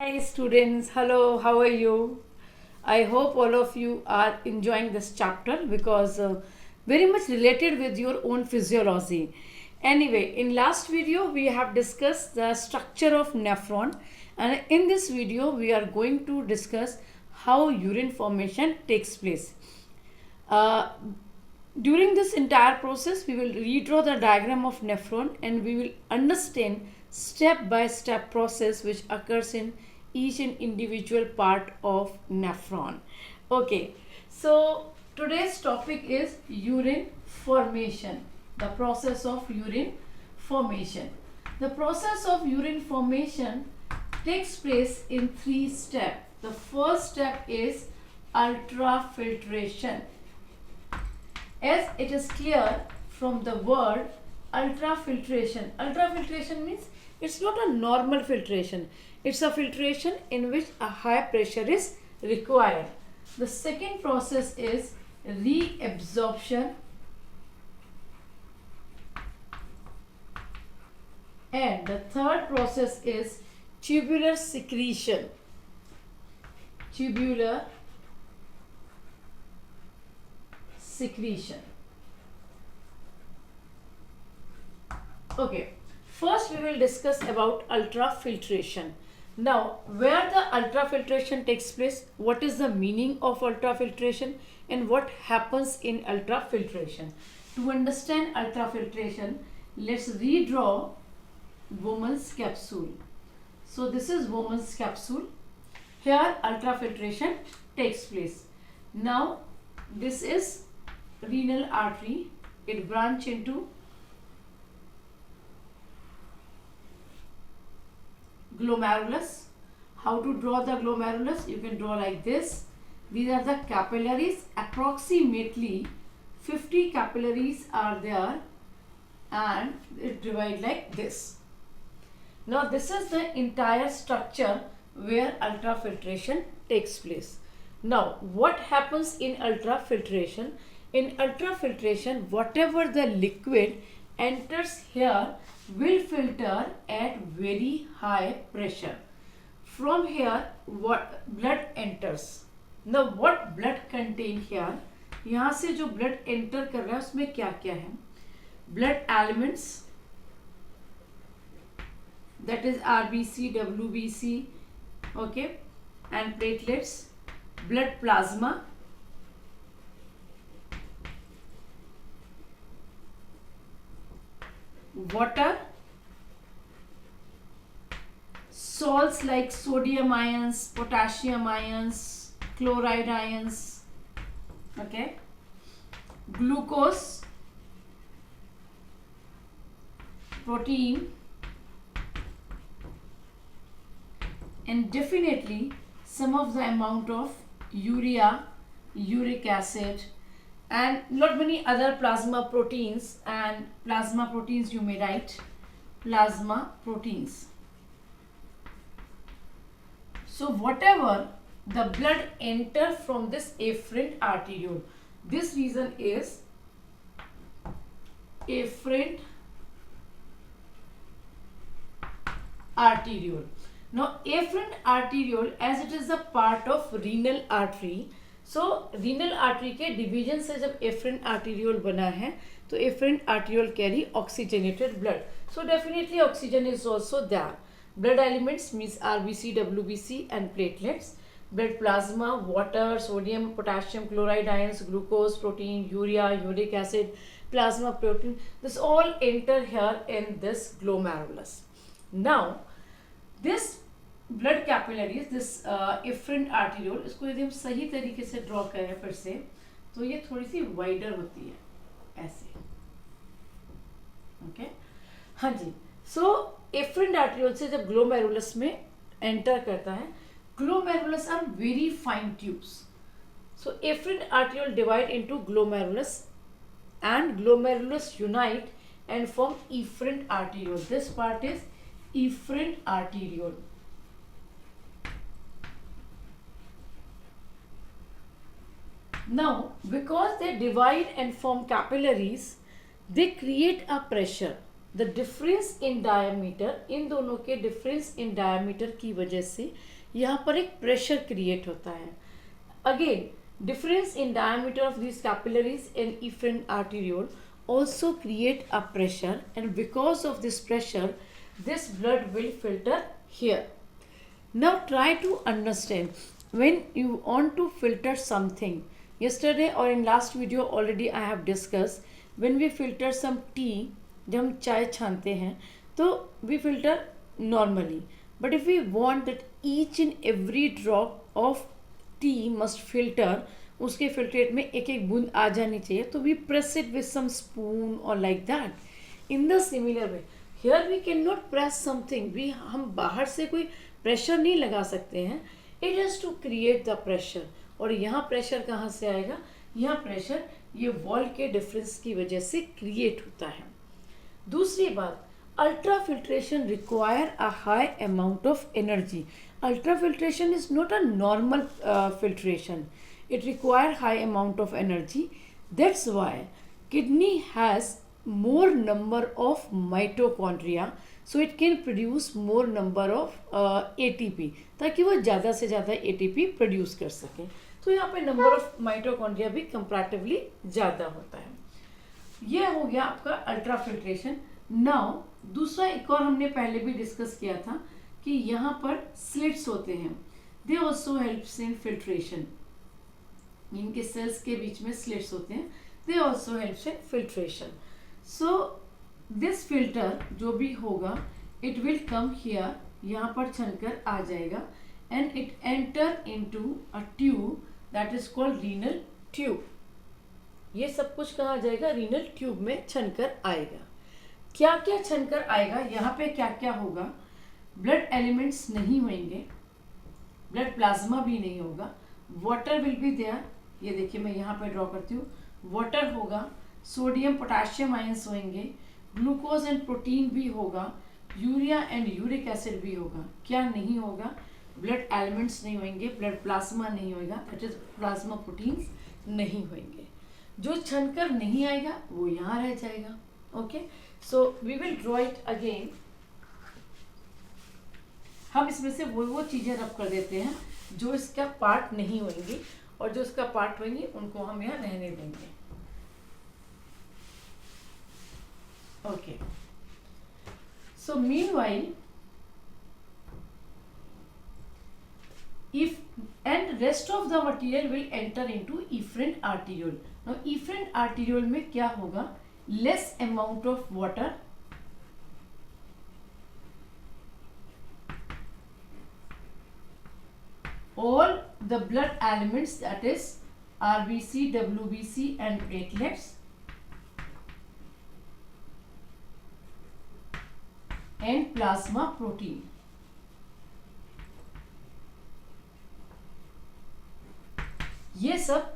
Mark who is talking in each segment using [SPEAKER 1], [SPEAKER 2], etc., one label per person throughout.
[SPEAKER 1] Hi students, hello, how are you? I hope all of you are enjoying this chapter because very much related with your own physiology. Anyway, in last video we have discussed the structure of nephron, and in this video we are going to discuss how urine formation takes place. Uh, During this entire process, we will redraw the diagram of nephron and we will understand step by step process which occurs in each and individual part of nephron. Okay, so today's topic is urine formation, the process of urine formation. The process of urine formation takes place in three steps. The first step is ultrafiltration. As it is clear from the word ultrafiltration. Ultrafiltration means it's not a normal filtration. It's a filtration in which a high pressure is required. The second process is reabsorption, and the third process is tubular secretion. Tubular secretion. Okay, first we will discuss about ultrafiltration. Now, where the ultrafiltration takes place, what is the meaning of ultrafiltration, and what happens in ultrafiltration? To understand ultrafiltration, let's redraw woman's capsule. So this is woman's capsule. Here ultrafiltration takes place. Now this is renal artery. It branch into glomerulus. How to draw the glomerulus? You can draw like this. These are the capillaries. Approximately 50 capillaries are there and it divide like this. Now this is the entire structure where ultrafiltration takes place. Now what happens in ultrafiltration? In ultrafiltration, whatever the liquid enters here will filter at very high pressure. From here what blood enters. Now what blood contain here? यहाँ से जो blood enter कर रहा है उसमें क्या क्या है? Blood elements, that is RBC, WBC, okay, and platelets, blood plasma, water, salts like sodium ions, potassium ions, chloride ions, okay, glucose, protein, and definitely some of the amount of urea, uric acid, and not many other plasma proteins. And plasma proteins you may write plasma proteins. So whatever the blood enter from this afferent arteriole, this region is afferent arteriole. Now afferent arteriole, as it is a part of renal artery, so renal artery के division से जब afferent arteriole बना है तो afferent arteriole carry oxygenated blood. So definitely oxygen is also there. Blood elements means RBC, WBC and platelets. Blood plasma, water, sodium, potassium, chloride ions, glucose, protein, urea, uric acid, plasma protein. This all enter here in this glomerulus. Now this blood capillaries, this efferent arteriole, इसको यदि हम सही तरीके से draw करें फिर से तो ये थोड़ी सी वाइडर होती है ऐसे, ओके, हाँ जी. सो इफ्रेंट आर्टीरियोल से जब ग्लोमेरुलस में एंटर करता है, glomerulus are very fine tubes. So afferent arteriole divide into glomerulus and glomerulus unite and form efferent arteriole. This part is efferent arteriole. Now because they divide and form capillaries, they create a pressure. The difference in diameter, इन दोनों के difference in diameter की वजह से यहाँ पर एक pressure create होता है. Again difference in diameter of these capillaries in efferent arteriole also create a pressure, and because of this pressure this blood will filter here. Now try to understand, when you want to filter something, yesterday or in last video already I have discussed, when we filter some tea, जब हम चाय छानते हैं तो we filter normally, but if we want that each and every drop of tea must filter, उसके filtrate में एक एक बूंद आ जानी चाहिए, तो we press it with some spoon और like that. In the similar way here we can not press something, we हम बाहर से कोई प्रेशर नहीं लगा सकते हैं. It has to create the pressure. और यहाँ प्रेशर कहाँ से आएगा? यहाँ प्रेशर ये वॉल के डिफरेंस की वजह से क्रिएट होता है. दूसरी बात, ultrafiltration require a high amount of energy. Ultrafiltration is not a normal filtration. It require high amount of energy. That's why kidney has more number of mitochondria, so it can produce more number of ATP, ताकि वो ज़्यादा से ज़्यादा ATP produce कर सके. तो यहाँ पे नंबर ऑफ माइटोकॉन्ड्रिया भी कंपैरेटिवली ज़्यादा होता है. ये हो गया आपका अल्ट्राफिल्ट्रेशन. नाउ दूसरा एक और हमने पहले भी डिस्कस किया था कि यहाँ पर स्लिट्स होते हैं. They also helps in filtration. इनके सेल्स के बीच में स्लिट्स होते हैं. They also helps in filtration. So this filter जो भी होगा इट विल कम हियर, यहाँ पर छनकर आ जाएगा, and it enter into a tube that is called renal tube. ये सब कुछ कहाँ जाएगा? रीनल ट्यूब में छनकर आएगा. क्या क्या छनकर आएगा? यहाँ पे क्या क्या होगा? ब्लड एलिमेंट्स नहीं होंगे, ब्लड प्लाज्मा भी नहीं होगा, वाटर विल बी देयर. ये देखिए मैं यहाँ पे ड्रॉ करती हूँ. वाटर होगा, सोडियम पोटेशियम आयंस होंगे, ग्लूकोज एंड प्रोटीन भी होगा, यूरिया एंड यूरिक एसिड भी होगा. क्या नहीं होगा? ब्लड एलिमेंट्स नहीं होंगे, ब्लड प्लाज्मा नहीं होगा, दैट इज प्लाज्मा प्रोटीन्स नहीं होंगे. जो छनकर नहीं आएगा वो यहाँ रह जाएगा. Okay, so we will draw it again. हम इसमें से वो चीजें रब कर देते हैं जो इसका पार्ट नहीं होंगी, और जो इसका पार्ट होंगी उनको हम यहाँ रहने देंगे. Okay, so meanwhile if and rest of the material will enter into efferent arteriole. Now efferent arteriole में क्या होगा? Less amount of water, all the blood elements, that is RBC, WBC and platelets, and plasma protein. ये सब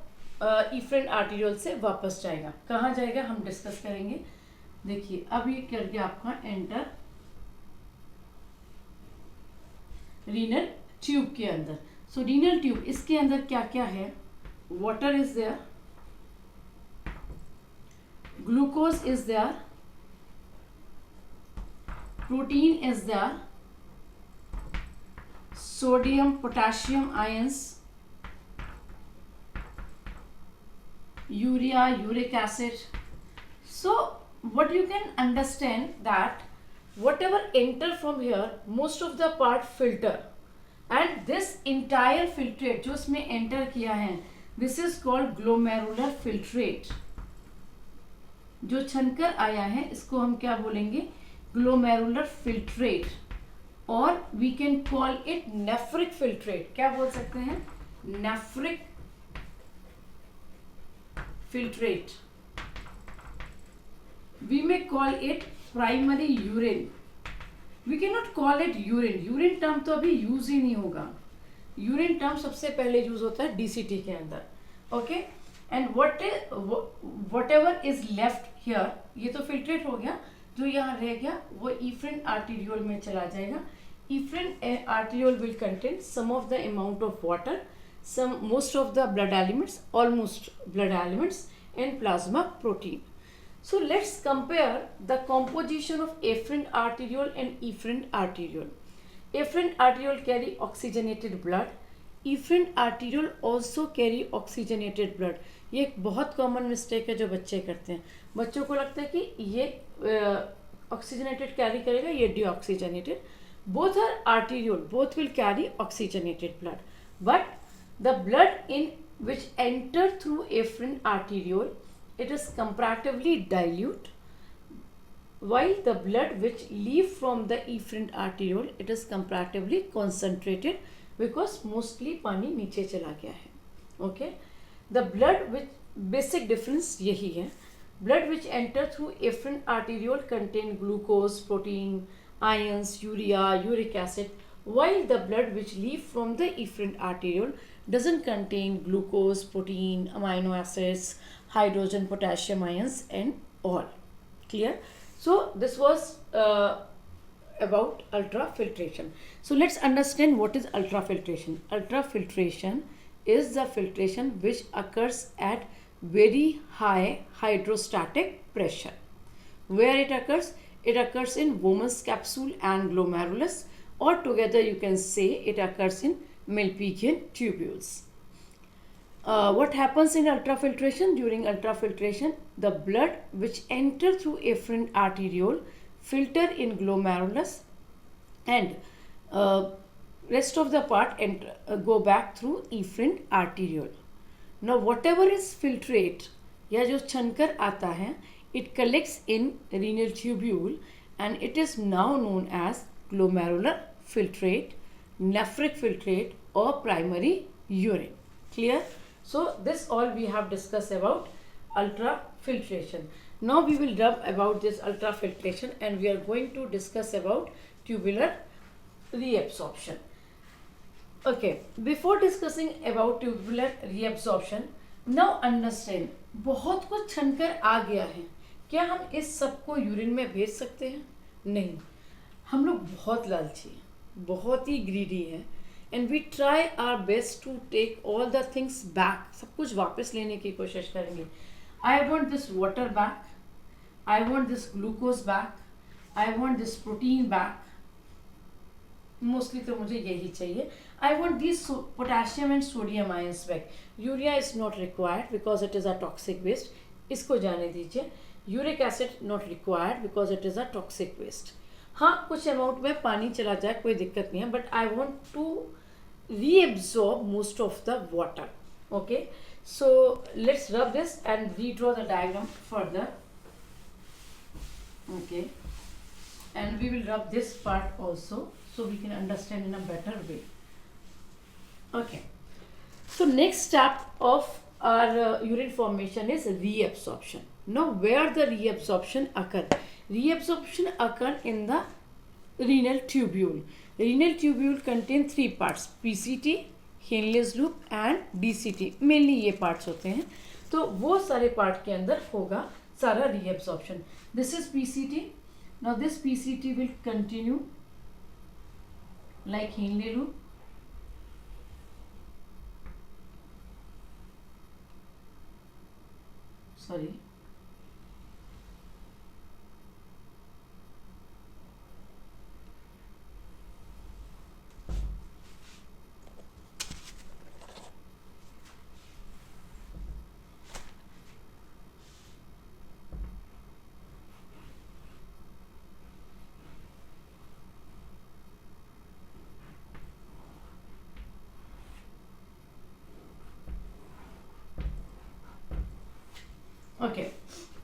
[SPEAKER 1] efferent arterial से वापस जाएगा. कहाँ जाएगा हम डिस्कस करेंगे. देखिए अब ये कर गया आपका एंटर रीनल ट्यूब के अंदर. सो रीनल ट्यूब, इसके अंदर क्या क्या है? Water is there, glucose is there, protein is there, sodium potassium ions, urea, uric acid. So what you can understand that whatever enter from here, most of the part filter, and this entire filtrate जो इसमें enter किया है, this is called glomerular filtrate. जो छनकर आया है इसको हम क्या बोलेंगे? glomerular filtrate, और we can call it nephric filtrate. क्या बोल सकते हैं? nephric filtrate. We may call it primary urine. We cannot call it urine. Urine term तो अभी यूज ही नहीं होगा. Urine term सबसे पहले यूज होता है DCT के अंदर. Okay? And whatever is left here, ये तो filtrate हो गया. जो यहाँ रह गया वो efferent arteriole में चला जाएगा. Efferent arteriole will contain some of the amount of water, most of the blood elements, almost blood elements, and plasma protein. So let's compare the composition of afferent arteriole and efferent arteriole. Afferent arteriole carry oxygenated blood. Efferent arteriole also carry oxygenated blood. ये एक बहुत common mistake है जो बच्चे करते हैं. बच्चों को लगता है कि ये ऑक्सीजनेटेड कैरी करेगा, ये deoxygenated. Both are arteriole, both will carry oxygenated blood, but the blood in which enter through afferent arteriole, it is comparatively dilute, while the blood which leave from the efferent arteriole, it is comparatively concentrated because mostly पानी नीचे चला गया है. Okay, the blood which basic difference यही है. Blood which enter through afferent arteriole contain glucose, protein, ions, urea, uric acid, while the blood which leave from the efferent arteriole doesn't contain glucose, protein, amino acids, hydrogen, potassium ions and all. Clear? So this was about ultrafiltration. So let's understand what is ultrafiltration. Ultrafiltration is the filtration which occurs at very high hydrostatic pressure. Where it occurs? It occurs in Bowman's capsule and glomerulus, or together you can say it occurs in Malpighian tubules. What happens in ultrafiltration? During ultrafiltration, the blood which enter through afferent arteriole filter in glomerulus, and rest of the part go back through efferent arteriole. Now whatever is filtrate या जो छनकर आता है, it collects in renal tubule and it is now known as glomerular filtrate, nephric filtrate or primary urine. Clear? So this all we have discussed about ultrafiltration. Now we will rub about this ultrafiltration and we are going to discuss about tubular reabsorption. Okay, before discussing about tubular reabsorption, now understand, बहुत कुछ छनकर आ गया है, क्या हम इस सब को urine में भेज सकते हैं? नहीं. हम लोग बहुत लालची हैं, बहुत ही ग्रीडी हैं, and we try our best to take all the things back. सब कुछ वापस लेने की कोशिश करेंगे. I want this water back, I want this glucose back, I want this protein back. Mostly तो मुझे यही चाहिए. I want this potassium and sodium ions back. Urea is not required because it is a toxic waste, इसको जाने दीजिए. Uric acid not required because it is a toxic waste. हाँ, कुछ amount में पानी चला जाए कोई दिक्कत नहीं है, but I want to reabsorb most of the water. Okay, so let's rub this and redraw the diagram further. Okay, and we will rub this part also so we can understand in a better way. Okay, so next step of our urine formation is reabsorption. Now where the reabsorption occur? Reabsorption occur in the renal tubule. Renal tubule contain three parts: PCT, Henle's loop and DCT. Mainly ये parts होते हैं. तो वो सारे part के अंदर होगा सारा reabsorption. This is PCT. Now this PCT will continue like Henle loop. Sorry. Okay,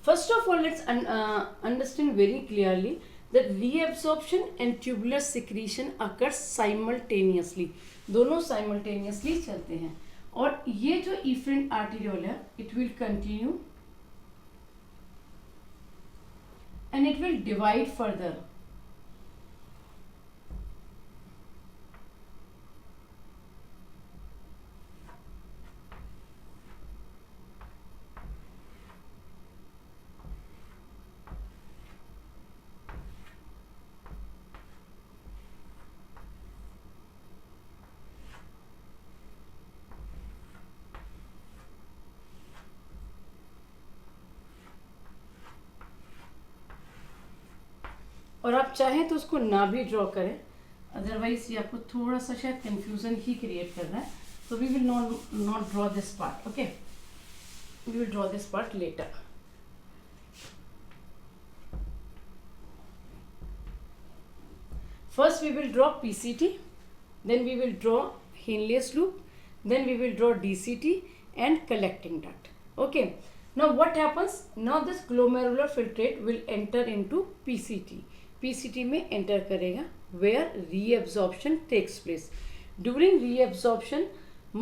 [SPEAKER 1] first of all let's understand very clearly that reabsorption and tubular secretion occurs simultaneously. दोनों simultaneously चलते हैं. और ये जो efferent arteriole है, it will continue and it will divide further. और आप चाहें तो उसको ना भी ड्रॉ करें, अदरवाइज ये आपको थोड़ा सा शायद कंफ्यूजन ही क्रिएट कर रहा है. तो we will not draw this part. Okay, we will draw this part later. First we will draw PCT, then we will draw Henle's loop, then we will draw DCT and collecting duct. Okay, now what happens? Now this glomerular filtrate will enter into PCT. PCT में enter करेगा where reabsorption takes place. During reabsorption,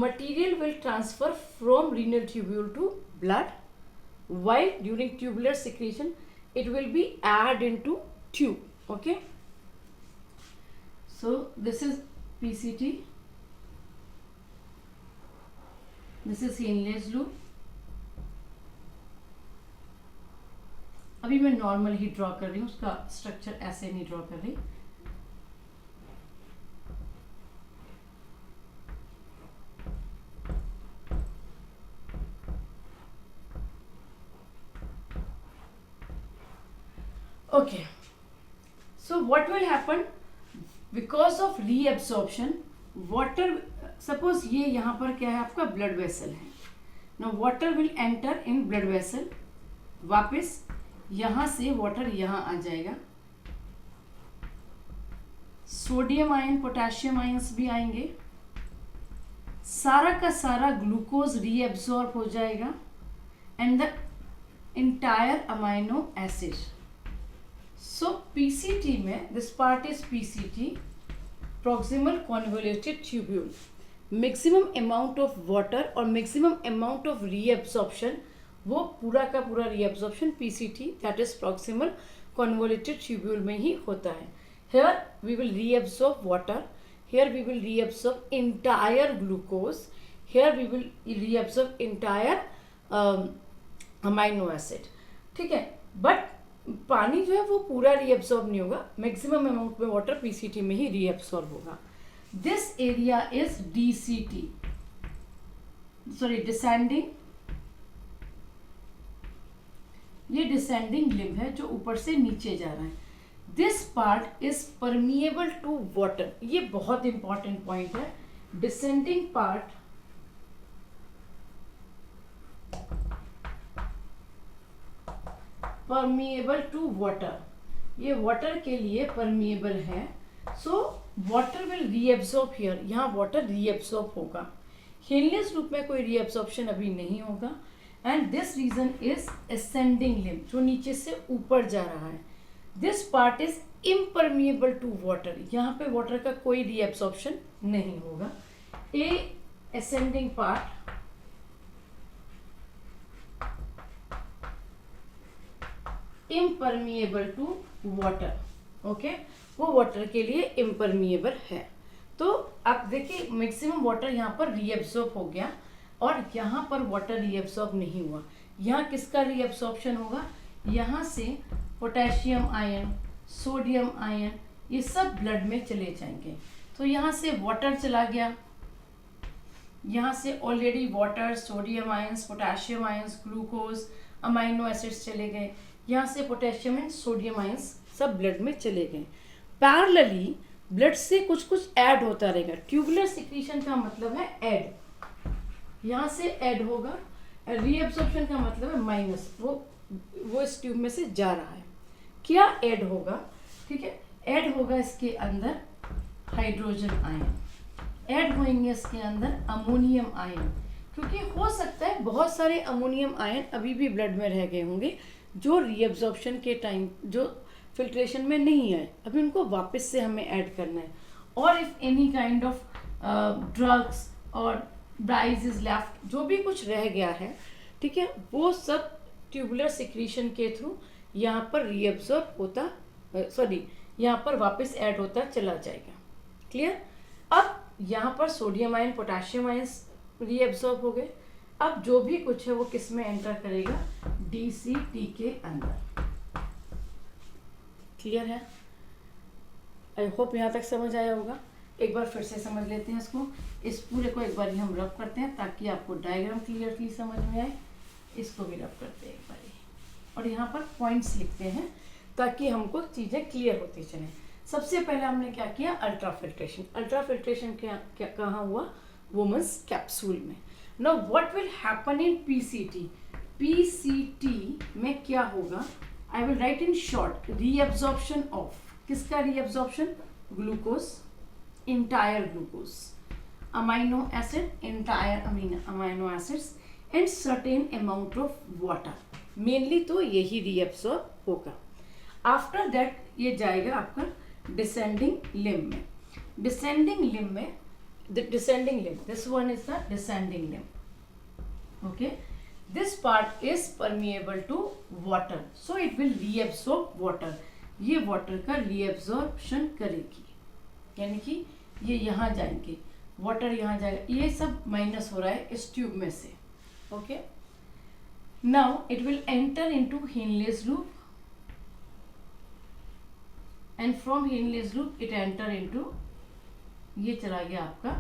[SPEAKER 1] material will transfer from renal tubule to blood, while during tubular secretion, it will be added into tube. Okay. So this is PCT, this is Henle's loop. अभी मैं normal ही draw कर रही हूँ, उसका structure ऐसे नहीं draw कर रही. Okay, so what will happen? Because of reabsorption, water, suppose ये यहाँ पर क्या है आपका blood vessel है. Now water will enter in blood vessel. वापस यहाँ से water यहाँ आ जाएगा. सोडियम आयन, पोटेशियम आयन्स भी आएंगे. सारा का सारा ग्लूकोज रीएब्सॉर्ब हो जाएगा and the entire amino acid. So PCT में this part is PCT, proximal convoluted tubule. Maximum amount of water और maximum amount of reabsorption, वो पूरा का पूरा reabsorption PCT, that is proximal convoluted tubule में ही होता है. Here we will reabsorb water, here we will reabsorb entire glucose, here we will reabsorb entire amino acid. ठीक है, बट पानी जो है वो पूरा रीएब्सॉर्ब नहीं होगा, मैक्सिमम अमाउंट में वाटर पीसीटी में ही रीएब्सॉर्ब होगा. This area is DCT, sorry descending, ये डिसेंडिंग लिम्ब है जो ऊपर से नीचे जा रहा है. This part is permeable to water. ये बहुत इंपॉर्टेंट पॉइंट है. Descending part permeable to water, ये वाटर के लिए परमिएबल है. So water will reabsorb here, यहाँ वाटर रीएब्सॉर्ब होगा. हेनलेस लूप में कोई रीएब्सॉर्प्शन अभी नहीं होगा. And this region is ascending limb, जो नीचे से ऊपर जा रहा है. This part is impermeable to water, यहाँ पे वाटर का कोई रीएब्सॉर्प्शन नहीं होगा. A ascending part impermeable to water. Okay, वो वाटर के लिए इम्परमिएबल है. तो आप देखिए मैक्सिमम वाटर यहाँ पर रीएब्सॉर्ब हो गया और यहाँ पर वाटर रीएब्सॉर्ब नहीं हुआ. यहाँ किसका रीएब्सॉर्प्शन होगा? यहाँ से पोटेशियम आयन, सोडियम आयन, ये सब ब्लड में चले जाएंगे. तो यहाँ से वाटर चला गया, यहाँ से already water, sodium ions, potassium ions, glucose, amino acids चले गए. यहाँ से पोटेशियम एंड सोडियम आयंस सब ब्लड में चले गए. पैरेलली ब्लड से कुछ कुछ ऐड होता रहेगा. ट्यूबुलर सिक्रीशन का मतलब है ऐड, यहाँ से ऐड होगा. रीएब्सॉर्प्शन का मतलब है माइनस, वो इस ट्यूब में से जा रहा है. क्या ऐड होगा? ठीक है, ऐड होगा इसके अंदर हाइड्रोजन आयन, ऐड होंगे इसके अंदर अमोनियम आयन, क्योंकि हो सकता है बहुत सारे अमोनियम आयन अभी भी ब्लड में रह गए होंगे जो रीएब्सॉर्प्शन के टाइम, जो फिल्ट्रेशन में नहीं आए, अभी उनको वापस से हमें ऐड करना है. और if any kind of drugs और डाइज इज लेफ्ट, जो भी कुछ रह गया है, ठीक है, वो सब ट्यूबुलर सिक्रीशन के थ्रू यहाँ पर रीएब्सॉर्ब होता, यहाँ पर वापस ऐड होता चला जाएगा. क्लियर? अब यहाँ पर sodium ion, potassium ion reabsorb हो गए. अब जो भी कुछ है वो किस में एंटर करेगा? डीसीटी के अंदर. क्लियर है? आई होप यहाँ तक समझ आया होगा. एक बार फिर से समझ लेते हैं इसको. इस पूरे को एक बार हम रब करते हैं ताकि आपको डायग्राम क्लियरली समझ में आए. इसको भी रब करते हैं एक बार और यहाँ पर पॉइंट्स लिखते हैं ताकि हमको चीज़ें क्लियर होती चलें। सबसे पहले हमने क्या किया, अल्ट्रा फिल्ट्रेशन। अल्ट्रा फिल्ट्रेशन क्या कहाँ हुआ, वुमेन्स कैप्सूल में। Now what will happen in PCT, PCT में क्या होगा, I will write in short, reabsorption of, किसका reabsorption, glucose, entire glucose, amino acid, entire amino acids and certain amount of water, mainly तो यही reabsorb होगा। After that ये जाएगा आपका डिसेंडिंग लिम्ब में। डिसेंडिंग लिम्ब में, descending limb, this one is the descending limb, okay, this part is permeable to water, so it will reabsorb water, ये water का रीअब्सॉर्प्शन करेगी, यानी कि ये यहाँ जाएंगे, वाटर यहाँ जाएगा, ये सब माइनस हो रहा है इस ट्यूब में से, okay. Now it will enter into Henle's loop and from Henle's loop it enter into, ये चला गया आपका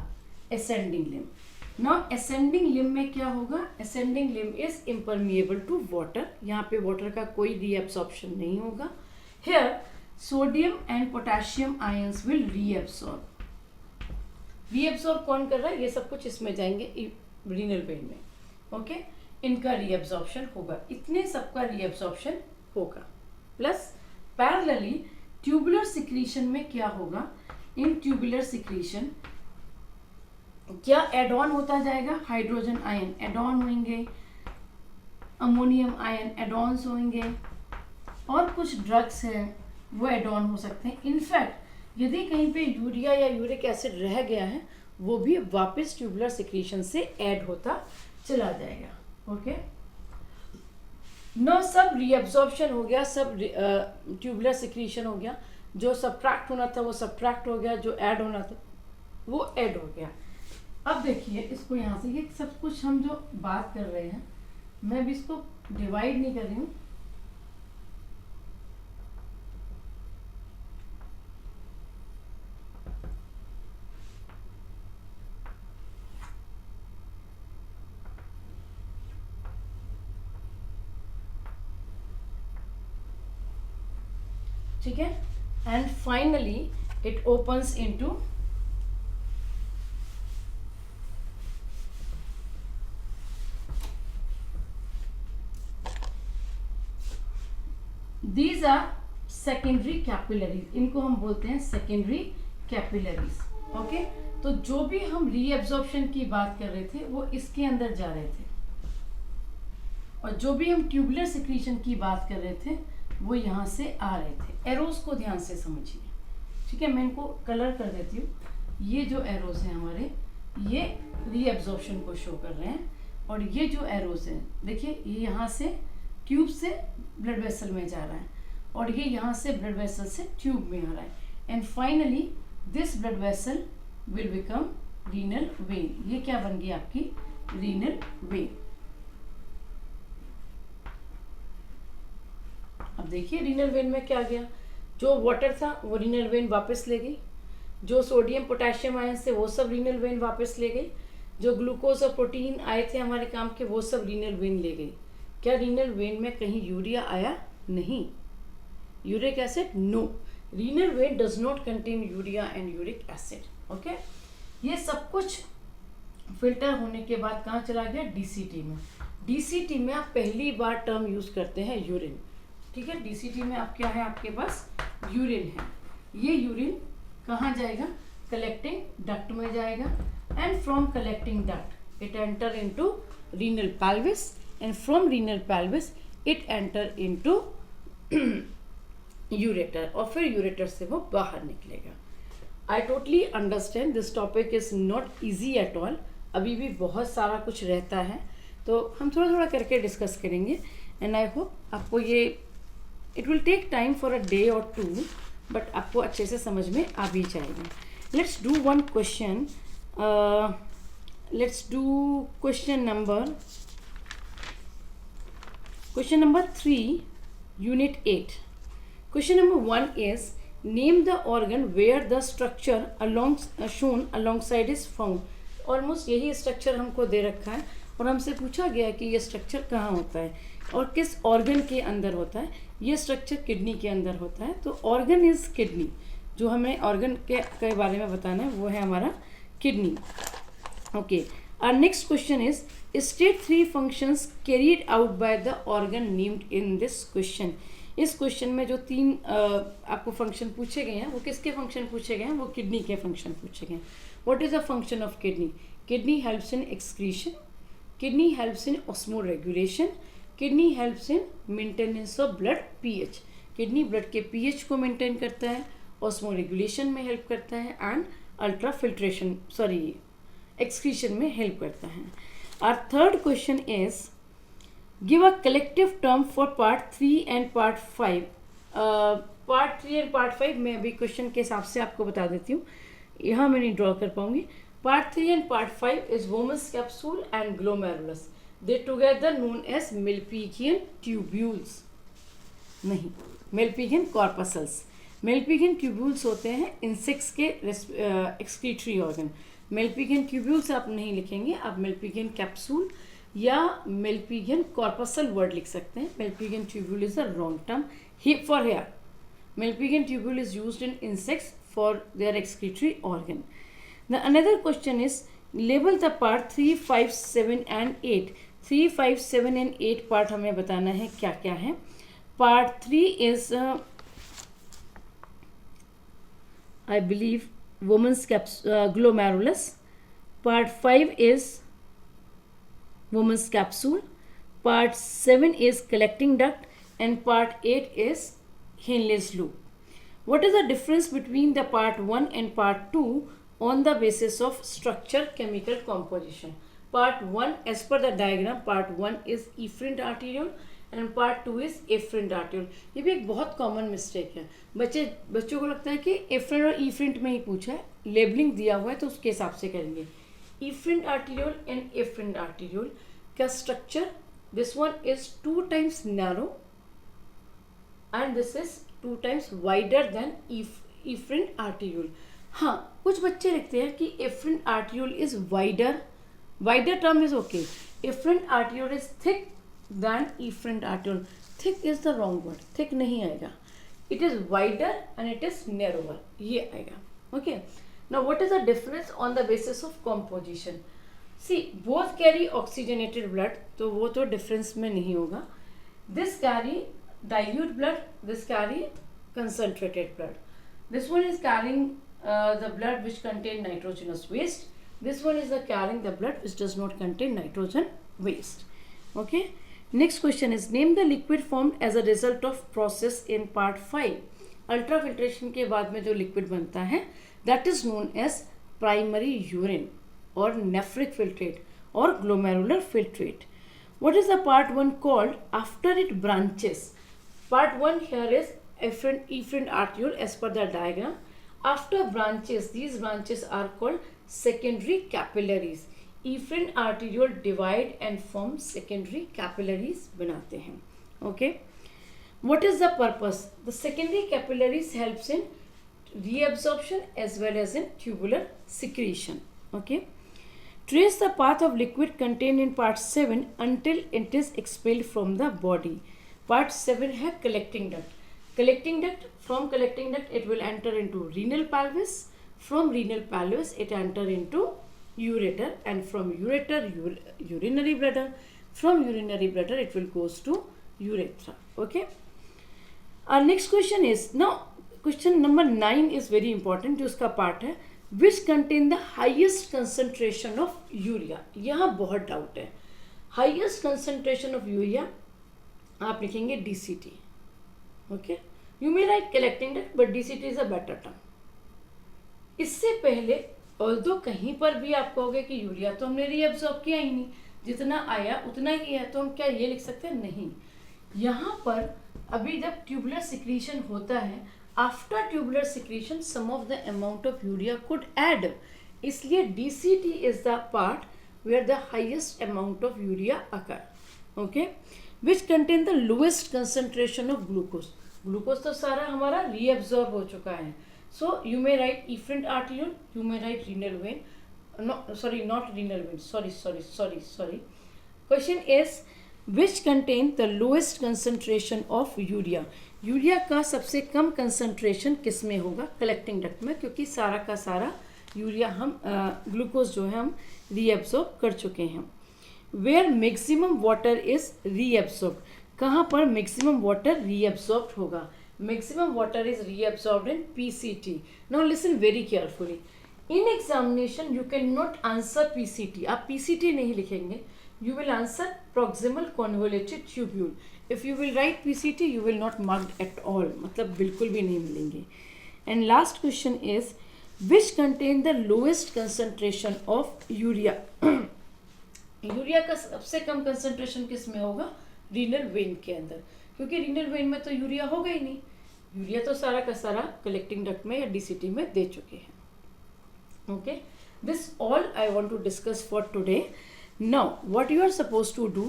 [SPEAKER 1] ascending limb. Now ascending limb में क्या होगा, ascending limb is impermeable to water, यहाँ पे वाटर का कोई रीअब्सॉर्प्शन नहीं होगा। Here sodium and potassium ions will reabsorb, reabsorb कौन कर रहा है, ये सब कुछ इसमें जाएंगे रीनल वेन में, ओके, इनका रीअब्सॉर्प्शन होगा, इतने सबका रीअब्सॉर्प्शन होगा। प्लस पैरेलली ट्यूबुलर सिक्रीशन में क्या होगा, इन ट्यूबुलर सिक्रीशन क्या एड ऑन होता जाएगा, हाइड्रोजन आयन एड ऑन होंगे, अमोनियम आयन एड ऑन्स होंगे, और कुछ ड्रग्स हैं वो एड ऑन हो सकते हैं। इनफैक्ट यदि कहीं पे यूरिया या यूरिक एसिड रह गया है वो भी वापस ट्यूबुलर सिक्रीशन से ऐड होता चला जाएगा, ओके। नो सब रीअब्जॉर्प्शन हो गया, सब ट्यूबुलर सिक्रीशन हो गया, जो सब्ट्रैक्ट होना था वो सब्ट्रैक्ट हो गया, जो ऐड होना था वो ऐड हो गया। अब देखिए इसको यहाँ से, ये सब कुछ हम जो बात कर रहे हैं, मैं भी इसको डिवाइड नहीं कर रही हूँ, ठीक है, and finally it opens into these are secondary capillaries, इनको हम बोलते हैं सेकेंडरी कैपिलरीज, ओके। तो जो भी हम रीअब्जॉर्प्शन की बात कर रहे थे वो इसके अंदर जा रहे थे, और जो भी हम ट्यूबुलर सिक्रीशन की बात कर रहे थे वो यहाँ से आ रहे थे। एरोज को ध्यान से समझिए, ठीक है, मैं इनको कलर कर देती हूँ। ये जो एरोज हैं हमारे, ये रीअब्जॉर्प्शन को शो कर रहे हैं, और ये जो एरोज हैं देखिए, ये यहाँ से ट्यूब से ब्लड वेसल में जा रहा है, और ये यहाँ से ब्लड वेसल से ट्यूब में आ रहा है, and finally this blood vessel will become renal vein. ये क्या बन गई आपकी, रीनल वेन। अब देखिए रीनल वेन में क्या गया, जो वाटर था वो रीनल वेन वापस ले गई, जो सोडियम पोटेशियम आयन से वो सब रीनल वेन वापस ले गई, जो ग्लूकोज और प्रोटीन आए थे हमारे काम के वो सब रीनल वेन ले गई। क्या रीनल वेन में कहीं यूरिया आया, नहीं, uric acid, no, renal vein does not contain urea and uric acid, okay. ये सब कुछ फिल्टर होने के बाद कहाँ चला गया, डीसीटी में। डीसीटी में आप पहली बार टर्म यूज करते हैं यूरिन, ठीक है, डीसीटी में आप क्या है, आपके पास यूरिन है। ये यूरिन कहाँ जाएगा, कलेक्टिंग डक्ट में जाएगा, and from collecting duct it enter into renal pelvis, and from renal pelvis it enter into ureter, और फिर ureter से वो बाहर निकलेगा। I totally understand this topic is not easy at all, अभी भी बहुत सारा कुछ रहता है, तो हम थोड़ा थोड़ा करके डिस्कस करेंगे, एंड आई होप आपको ये, it will take time for a day और टू, बट आपको अच्छे से समझ में आ भी जाएगा। Let's do one question, let's do question number 3, unit 8. Question number 1 is, name the organ where the structure shown alongside is found. Almost यही स्ट्रक्चर हमको दे रखा है, और हमसे पूछा गया कि ये स्ट्रक्चर कहाँ होता है और किस ऑर्गन के अंदर होता है। ये स्ट्रक्चर किडनी के अंदर होता है। तो ऑर्गन इज किडनी, जो हमें ऑर्गन के बारे में बताना है वो है हमारा kidney. Okay, our next question is state 3 functions carried out by the organ named in this question. इस क्वेश्चन में जो 3 आपको फंक्शन पूछे गए हैं वो किसके फंक्शन पूछे गए हैं? वो किडनी के फंक्शन पूछे गए हैं। What is the function of kidney? Kidney helps in excretion, kidney helps in osmoregulation, kidney helps in maintenance of blood pH. Kidney blood के पीएच को मेंटेन करता है, ऑस्मोरेगुलेशन में हेल्प करता है एंड अल्ट्रा फिल्ट्रेशन एक्सक्रीशन में help करता है। Our third question is give a collective term for part 3 and part 5। Part 3 and part 5 मैं अभी क्वेश्चन के हिसाब से आपको बता देती हूँ, यहाँ मैं नहीं ड्रॉ कर पाऊंगी। Part 3 and part 5 is Bowman's capsule and glomerulus, they together known as Malpighian tubules, नहीं मेल्पिगियन कॉर्पसल्स। मेल्पिगियन ट्यूब्यूल्स होते हैं इंसेक्ट्स के एक्सक्रीटरी ऑर्गन। मेल्पिगियन ट्यूब्यूल्स आप नहीं लिखेंगे, आप मेल्पिगियन कैप्सूल या मेल्पिगियन कॉर्पसल वर्ड लिख सकते हैं। Malpighian tubule is a wrong term for here. Malpighian tubule is used in insects for their excretory organ. The another question is label the part 3, 5, 7 and 8. 3, 5, 7 and 8 part हमें बताना है क्या क्या है। Part 3 is I believe woman's glomerulus. Part 5 is woman's capsule. Part 7 is collecting duct and part 8 is Henle's loop. What is the difference between the part 1 and part 2 on the basis of structure, chemical composition? Part 1 as per the diagram, part 1 is efferent arteriole and part 2 is afferent arteriole. ये भी एक बहुत common mistake है, बच्चों को लगता है कि एफरेंट और ईफ्रेंट में ही पूछा है, लेबलिंग दिया हुआ है तो उसके हिसाब से करेंगे। efferent arteriole and afferent arteriole का structure, this one is 2 times narrow and this is 2 times wider than efferent arteriole. हाँ, कुछ बच्चे लिखते हैं कि efferent arteriole is wider term is okay, efferent arteriole is thick than efferent arteriole. Thick is the wrong word, thick नहीं आएगा, it is wider and it is narrower, ये आएगा। okay, now what is the difference on the basis of composition? See, both carry oxygenated blood, तो वो तो difference में नहीं होगा। This carry dilute blood, this carry concentrated blood. This one is carrying the blood which contain nitrogenous waste. This one is carrying the blood which does not contain nitrogen waste. Okay, next question is name the liquid formed as a result of process in part 5. Ultrafiltration के बाद में जो liquid बनता है that is known as primary urine or nephric filtrate or glomerular filtrate. What is the part 1 called after it branches? Part 1 here is efferent arteriole as per the diagram. After branches, these branches are called secondary capillaries. Efferent arteriole divide and form secondary capillaries बनाते हैं। Okay. What is the purpose? The secondary capillaries helps in reabsorption as well as in tubular secretion. Okay. Trace the path of liquid contained in part 7 until it is expelled from the body. Part 7 है collecting duct. Collecting duct, from collecting duct it will enter into renal pelvis. From renal pelvis it enter into ureter, and from ureter urinary bladder. From urinary bladder it will goes to urethra. Okay. Our next question is, now question number 9 is very important, जो उसका part है which contain the highest concentration of urea. यहाँ बहुत doubt है। highest concentration of urea आप लिखेंगे DCT. Okay, you may write collecting duct but DCT is a better term. इससे पहले although कहीं पर भी आप कहोगे कि यूरिया तो हमने रीअब्सॉर्ब किया ही नहीं, जितना आया उतना ही है, तो हम क्या ये लिख सकते हैं? नहीं। यहाँ पर अभी जब ट्यूबुलर सिक्रीशन होता है, after tubular secretion some of the amount of urea could add, इसलिए DCT is the part where the highest amount of urea occur. Okay, which contain the lowest concentration of glucose. Glucose तो सारा हमारा reabsorb हो चुका है, so you may write efferent arteriole, you may write renal vein, no sorry not renal vein, sorry. Question is which contain the lowest concentration of urea. Urea का सबसे कम concentration किस में होगा? कलेक्टिंग डक्ट में, क्योंकि सारा का सारा यूरिया हम ग्लूकोज जो है हम रीएब्सॉर्ब कर चुके हैं। Where maximum water is reabsorb, कहाँ पर मैक्सिमम वाटर रीएब्सॉर्ब होगा? Maximum water is reabsorbed in PCT. Now listen very carefully, in examination you can not answer PCT, आप पीसीटी नहीं लिखेंगे, you will answer proximal convoluted tubule. If you will write PCT, you will not mark at all, मतलब बिल्कुल भी नहीं मिलेंगे. And last question is, which contain the lowest concentration of urea? Urea का सबसे कम कंसंट्रेशन किस में होगा? रीनल वेन के अंदर, क्योंकि रीनल वेन में तो यूरिया होगा ही नहीं, यूरिया तो सारा का सारा कलेक्टिंग डक्ट में या डीसीटी में दे चुके हैं. Okay, this all I want to discuss for today. Now, what you are supposed to do,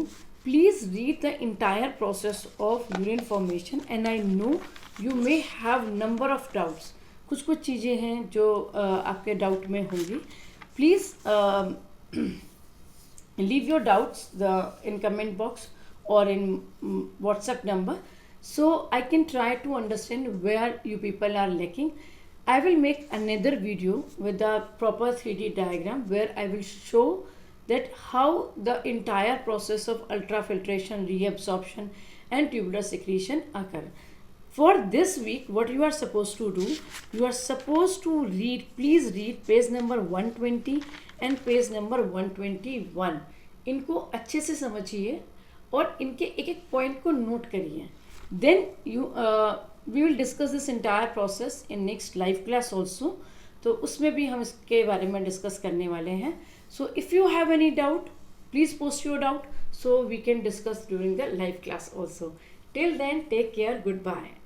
[SPEAKER 1] please read the entire process of urine formation, and I know you may have number of doubts. कुछ चीज़ें हैं जो आपके doubt में होंगी. Please leave your doubts in comment box or in WhatsApp number, so I can try to understand where you people are lacking. I will make another video with the proper 3D diagram where I will show that how the entire process of ultrafiltration, reabsorption and tubular secretion occur. For this week, what you are supposed to do, you are supposed to read, please read page number 120 and page number 121. इनको अच्छे से समझिए और इनके एक एक point को note करिए. Then we will discuss this entire process in next live class also. तो उसमें भी हम इसके बारे में डिस्कस करने वाले हैं. So if you have any doubt, please post your doubt so we can discuss during the live class also. Till then, take care. Goodbye.